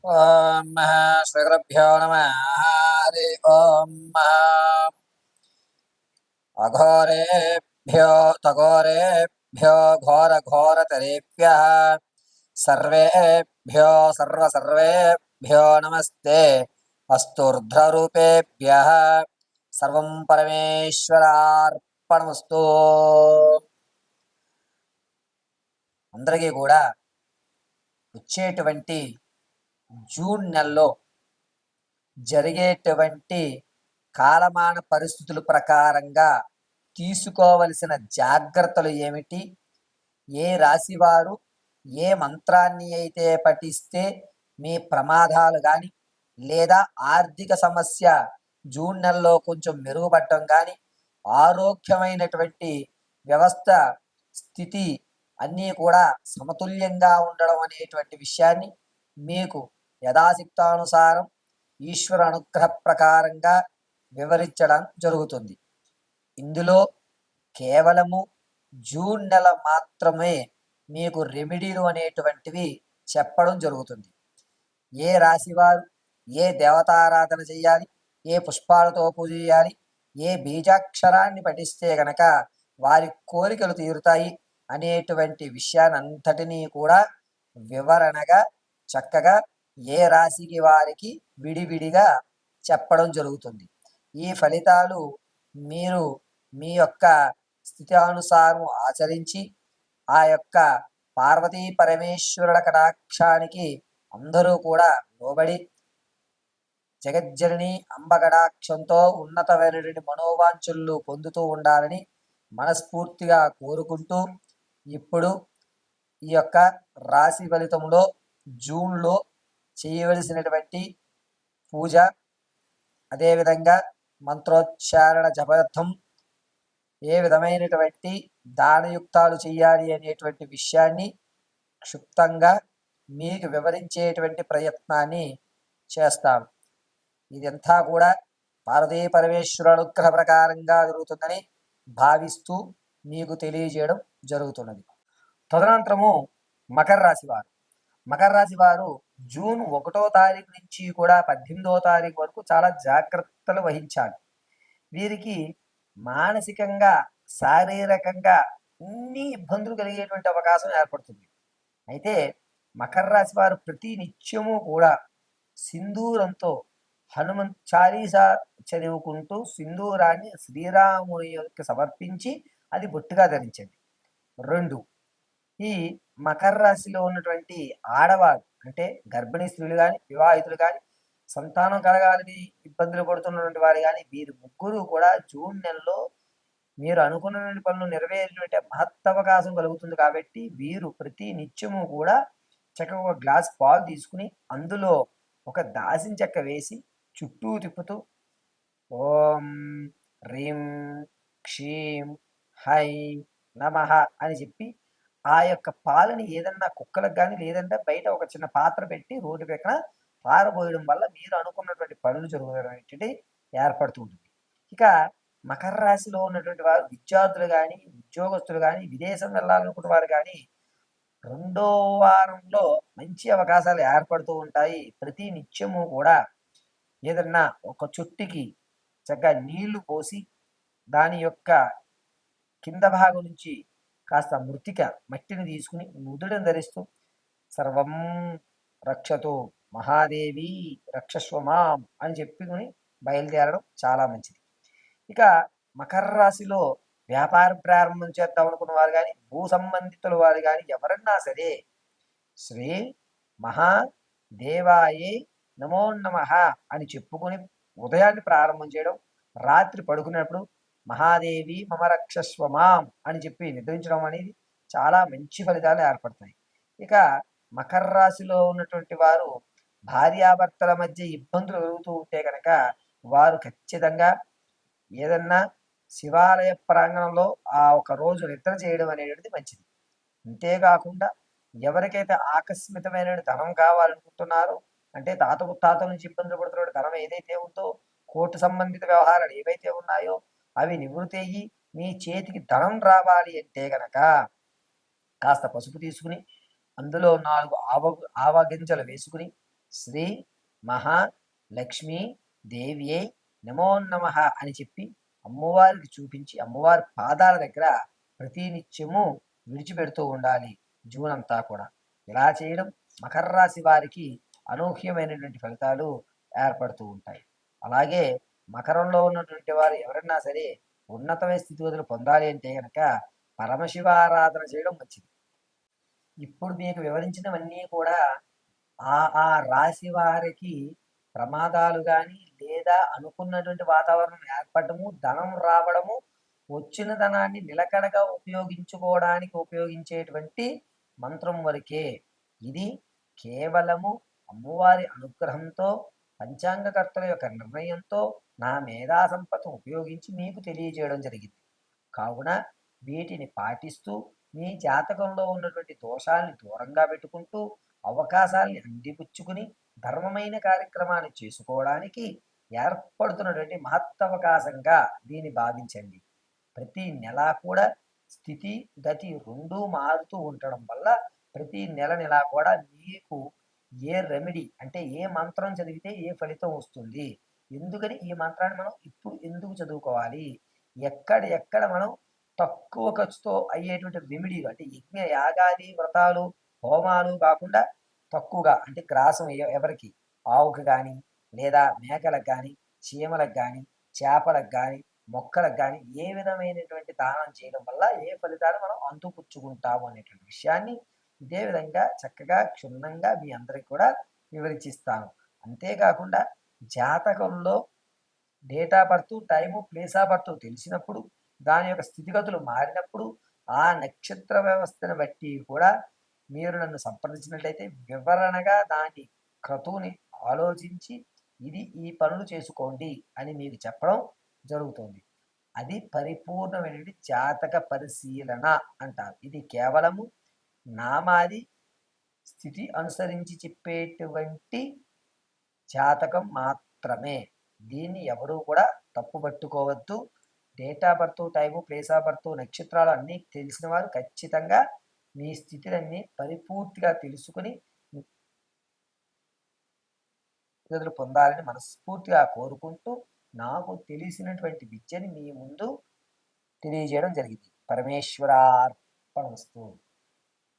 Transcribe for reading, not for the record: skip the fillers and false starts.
ఓం శ్రీగురుభ్యో నమః. హరి ఓం అఘోరేభ్యో తఘోరేభ్యో ఘోరఘోరతరేభ్యః సర్వేభ్యో సర్వసర్వేభ్యో నమస్తే అస్తూర్ధ్రరూపేభ్యః సర్వం పరమేశ్వరార్పణమస్తు. అందరికీ కూడా వచ్చేటువంటి జూన్ నెలలో జరిగేటువంటి కాలమాన పరిస్థితుల ప్రకారంగా తీసుకోవలసిన జాగ్రత్తలు ఏమిటి, ఏ రాశివారు ఏ మంత్రాన్ని అయితే పఠిస్తే మీ ప్రమాదాలు కానీ లేదా ఆర్థిక సమస్య జూన్ నెలలో కొంచెం మెరుగుపడటం కానీ ఆరోగ్యమైనటువంటి వ్యవస్థ స్థితి అన్నీ కూడా సమతుల్యంగా ఉండడం అనేటువంటి విషయాన్ని మీకు యథాశక్తానుసారం ఈశ్వర అనుగ్రహ ప్రకారంగా వివరించడం జరుగుతుంది. ఇందులో కేవలము జూన్ నెల మాత్రమే మీకు రెమెడీలు అనేటువంటివి చెప్పడం జరుగుతుంది. ఏ రాశివారు ఏ దేవతారాధన చేయాలి, ఏ పుష్పాలతో పూజ చేయాలి, ఏ బీజాక్షరాన్ని పఠిస్తే గనక వారి కోరికలు తీరుతాయి అనేటువంటి విషయాన్ని అంతటినీ కూడా వివరణగా చక్కగా ఏ రాశికి వారికి విడివిడిగా చెప్పడం జరుగుతుంది. ఈ ఫలితాలు మీరు మీ యొక్క స్థితి అనుసారం ఆచరించి ఆ యొక్క పార్వతీ పరమేశ్వరుల కటాక్షానికి అందరూ కూడా లోబడి జగజ్జనని అంబ కటాక్షంతో ఉన్నతమైనటువంటి మనోవాంఛలు పొందుతూ ఉండాలని మనస్ఫూర్తిగా కోరుకుంటూ, ఇప్పుడు ఈ యొక్క రాశి ఫలితంలో జూన్లో చేయవలసినటువంటి పూజ, అదేవిధంగా మంత్రోచ్చారణ జపార్థం ఏ విధమైనటువంటి దానయుక్తాలు చేయాలి అనేటువంటి విషయాన్ని క్షుప్తంగా మీకు వివరించేటువంటి ప్రయత్నాన్ని చేస్తాను. ఇదంతా కూడా పార్వతీ పరమేశ్వర అనుగ్రహ ప్రకారంగా జరుగుతుందని భావిస్తూ మీకు తెలియజేయడం జరుగుతున్నది. తదనంతరము మకర రాశి వారు. మకర రాశి వారు జూన్ 1వ తారీఖు నుంచి కూడా 18వ తారీఖు వరకు చాలా జాగ్రత్తలు వహించాలి. వీరికి మానసికంగా శారీరకంగా అన్ని ఇబ్బందులు కలిగేటువంటి అవకాశం ఏర్పడుతుంది. అయితే మకర రాశి వారు ప్రతి నిత్యము కూడా సింధూరంతో హనుమంత్ చాలీసా చదువుకుంటూ సింధూరాన్ని శ్రీరాముని యొక్క సమర్పించి అది బొట్టుగా ధరించండి. 2, ఈ మకర రాశిలో ఉన్నటువంటి ఆడవారు అంటే గర్భిణీ స్త్రీలు కానీ వివాహితులు కానీ సంతానం కలగాలని ఇబ్బందులు పడుతున్నటువంటి వారు కానీ వీరు ముగ్గురు కూడా జూన్ నెలలో మీరు అనుకున్నటువంటి పనులు నెరవేరేటువంటి మహత్తవకాశం కలుగుతుంది. కాబట్టి వీరు ప్రతి నిత్యము కూడా చక్కగా ఒక గ్లాస్ పాలు తీసుకుని అందులో ఒక దాసిన చెక్క వేసి చుట్టూ తిప్పుతూ ఓం హ్రీం క్షీం హైం నమః అని చెప్పి ఆ యొక్క పాలని ఏదన్నా కుక్కలకు కానీ లేదంటే బయట ఒక చిన్న పాత్ర పెట్టి రోడ్డు పక్కన పారబోయడం వల్ల మీరు అనుకున్నటువంటి పనులు జరుగుతున్నటువంటి ఏర్పడుతుంటుంది. ఇక మకర రాశిలో ఉన్నటువంటి వారు విద్యార్థులు కానీ ఉద్యోగస్తులు కానీ విదేశం వెళ్ళాలనుకున్న వారు కానీ 2వ వారంలో మంచి అవకాశాలు ఏర్పడుతూ ఉంటాయి. ప్రతి నిత్యము కూడా ఏదన్నా ఒక చుట్టికి చక్కగా నీళ్లు పోసి దాని యొక్క కింద భాగం నుంచి కాస్త మృతిక మట్టిని తీసుకుని నుదుటను ధరిస్తూ సర్వం రక్షతో మహాదేవి రక్షస్వమాం అని చెప్పుకుని బయలుదేరడం చాలా మంచిది. ఇక మకర రాశిలో వ్యాపార ప్రారంభం చేద్దాం అనుకున్న వారు కానీ భూ సంబంధితుల వారు కానీ ఎవరన్నా సరే శ్రీ మహాదేవాయే నమో నమః అని చెప్పుకొని ఉదయాన్ని ప్రారంభం చేయడం, రాత్రి పడుకున్నప్పుడు మహాదేవి మమ రక్షస్వమాం అని చెప్పి నిద్రించడం అనేది చాలా మంచి ఫలితాలు ఏర్పడతాయి. ఇక మకర రాశిలో ఉన్నటువంటి వారు భార్యాభర్తల మధ్య ఇబ్బందులు కలుగుతూ ఉంటే కనుక వారు ఖచ్చితంగా ఏదన్నా శివాలయ ప్రాంగణంలో ఆ ఒక రోజు నిద్ర చేయడం అనేటువంటిది మంచిది. అంతేకాకుండా ఎవరికైతే ఆకస్మికమైన ధనం కావాలనుకుంటున్నారో అంటే తాత ముత్తాతల నుంచి ఇబ్బందులు పడుతున్న ధనం ఏదైతే ఉందో కోర్టు సంబంధిత వ్యవహారాలు ఏవైతే ఉన్నాయో అవి నివృత్తి అయ్యి మీ చేతికి ధనం రావాలి అంటే గనక కాస్త పసుపు తీసుకుని అందులో 4 ఆవ గింజలు వేసుకుని శ్రీ మహాలక్ష్మీ దేవ్యై నమో నమః అని చెప్పి అమ్మవారికి చూపించి అమ్మవారి పాదాల దగ్గర ప్రతినిత్యము విడిచిపెడుతూ ఉండాలి జూన్ అంతా కూడా. ఇలా చేయడం మకర రాశి వారికి అనూహ్యమైనటువంటి ఫలితాలు ఏర్పడుతూ ఉంటాయి. అలాగే మకరంలో ఉన్నటువంటి వారు ఎవరన్నా సరే ఉన్నతమైన స్థితిగతులు పొందాలి అంటే కనుక పరమశివ ఆరాధన చేయడం మంచిది. ఇప్పుడు మీకు వివరించినవన్నీ కూడా ఆ ఆ రాశి వారికి ప్రమాదాలు కానీ లేదా అనుకున్నటువంటి వాతావరణం ఏర్పడము, ధనం రావడము, వచ్చిన ధనాన్ని నిలకడగా ఉపయోగించుకోవడానికి ఉపయోగించేటువంటి మంత్రం వరకే. ఇది కేవలము అమ్మవారి అనుగ్రహంతో పంచాంగకర్తల యొక్క నిర్ణయంతో నా మేధా సంపత్తి ఉపయోగించి మీకు తెలియజేయడం జరిగింది. కావున వీటిని పాటిస్తూ మీ జాతకంలో ఉన్నటువంటి దోషాల్ని దూరంగా పెట్టుకుంటూ అవకాశాల్ని అందిపుచ్చుకుని ధర్మమైన కార్యక్రమాన్ని చేసుకోవడానికి ఏర్పడుతున్నటువంటి మహత్తవకాశంగా దీన్ని భావించండి. ప్రతి నెల కూడా స్థితి గతి రెండూ మారుతూ ఉండడం వల్ల ప్రతి నెల కూడా మీకు ఏ రెమెడీ అంటే ఏ మంత్రం చదివితే ఏ ఫలితం వస్తుంది, ఎందుకని ఈ మంత్రాన్ని మనం ఇప్పుడు ఎందుకు చదువుకోవాలి, ఎక్కడ మనం తక్కువ ఖర్చుతో అయ్యేటువంటి రెమెడీలు అంటే యజ్ఞ యాగాది వ్రతాలు హోమాలు కాకుండా తక్కువగా అంటే గ్రాసం ఎవరికి ఆవుకు కానీ లేదా మేకలకు కానీ చీమలకు కానీ చేపలకు కానీ మొక్కలకు కానీ ఏ విధమైనటువంటి దానం చేయడం వల్ల ఏ ఫలితాలు మనం అంతుపుచ్చుకుంటాము అనేటువంటి విషయాన్ని ఇదే విధంగా చక్కగా క్షుణ్ణంగా మీ అందరికి కూడా వివరించిస్తాను. అంతేకాకుండా జాతకంలో date of birth time place of birth తెలిసినప్పుడు దాని యొక్క స్థితిగతులు మారినప్పుడు ఆ నక్షత్ర వ్యవస్థను బట్టి కూడా మీరు నన్ను సంప్రదించినట్లయితే వివరణగా దాని క్రతువుని ఆలోచించి ఇది ఈ పనులు చేసుకోండి అని మీకు చెప్పడం జరుగుతుంది. అది పరిపూర్ణమైనటువంటి జాతక పరిశీలన అంటారు. ఇది కేవలము నామాది స్థితి అనుసరించి చెప్పేటువంటి జాతకం మాత్రమే. దీన్ని ఎవరూ కూడా తప్పు పట్టుకోవద్దు. Date of birth time place of birth నక్షత్రాలు అన్నీ తెలిసిన వారు ఖచ్చితంగా మీ స్థితిలన్నీ పరిపూర్తిగా తెలుసుకుని పొందాలని మనస్ఫూర్తిగా కోరుకుంటూ నాకు తెలిసినటువంటి విద్యని మీ ముందు తెలియజేయడం జరిగింది. పరమేశ్వరార్పణమస్తు.